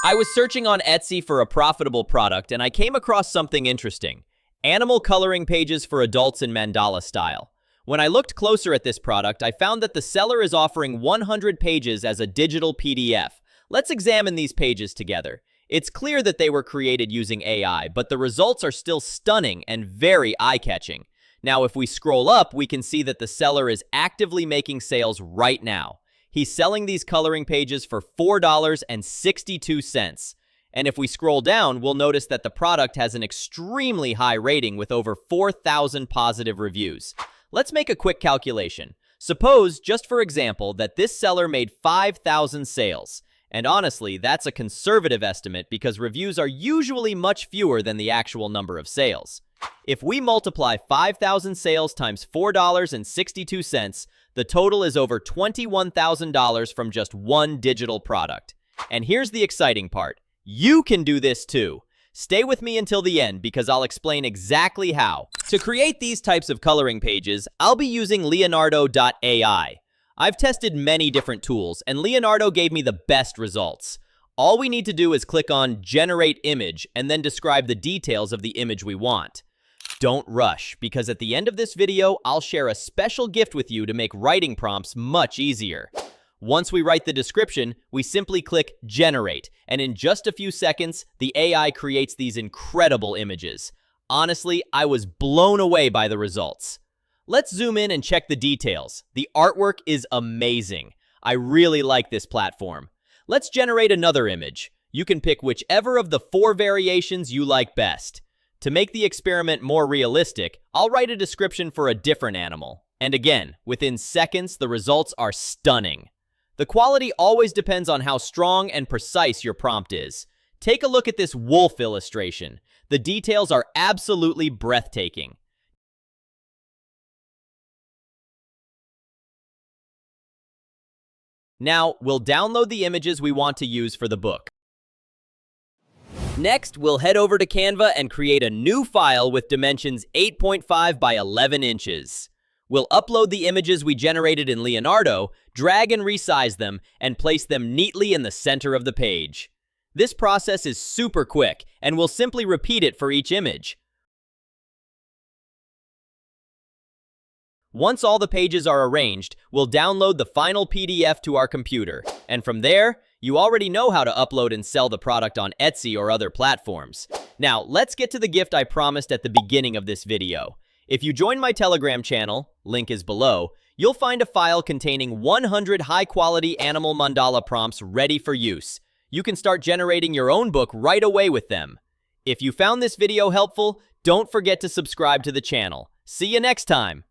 I was searching on Etsy for a profitable product and I came across something interesting. Animal coloring pages for adults in mandala style. When I looked closer at this product, I found that the seller is offering 100 pages as a digital PDF. Let's examine these pages together. It's clear that they were created using AI, but the results are still stunning and very eye-catching. Now, if we scroll up, we can see that the seller is actively making sales right now. He's selling these coloring pages for $4.62. And if we scroll down, we'll notice that the product has an extremely high rating with over 4,000 positive reviews. Let's make a quick calculation. Suppose, just for example, that this seller made 5,000 sales. And honestly, that's a conservative estimate because reviews are usually much fewer than the actual number of sales. If we multiply 5,000 sales times $4.62, the total is over $21,000 from just one digital product. And here's the exciting part. You can do this too. Stay with me until the end because I'll explain exactly how. To create these types of coloring pages, I'll be using Leonardo.ai. I've tested many different tools, and Leonardo gave me the best results. All we need to do is click on Generate Image and then describe the details of the image we want. Don't rush, because at the end of this video, I'll share a special gift with you to make writing prompts much easier. Once we write the description, we simply click Generate, and in just a few seconds, the AI creates these incredible images. Honestly, I was blown away by the results. Let's zoom in and check the details. The artwork is amazing. I really like this platform. Let's generate another image. You can pick whichever of the 4 variations you like best. To make the experiment more realistic, I'll write a description for a different animal. And again, within seconds, the results are stunning. The quality always depends on how strong and precise your prompt is. Take a look at this wolf illustration. The details are absolutely breathtaking. Now, we'll download the images we want to use for the book. Next, we'll head over to Canva and create a new file with dimensions 8.5 by 11 inches. We'll upload the images we generated in Leonardo, drag and resize them, and place them neatly in the center of the page. This process is super quick, and we'll simply repeat it for each image. Once all the pages are arranged, we'll download the final PDF to our computer. And from there, you already know how to upload and sell the product on Etsy or other platforms. Now, let's get to the gift I promised at the beginning of this video. If you join my Telegram channel, link is below, you'll find a file containing 100 high-quality animal mandala prompts ready for use. You can start generating your own book right away with them. If you found this video helpful, don't forget to subscribe to the channel. See you next time!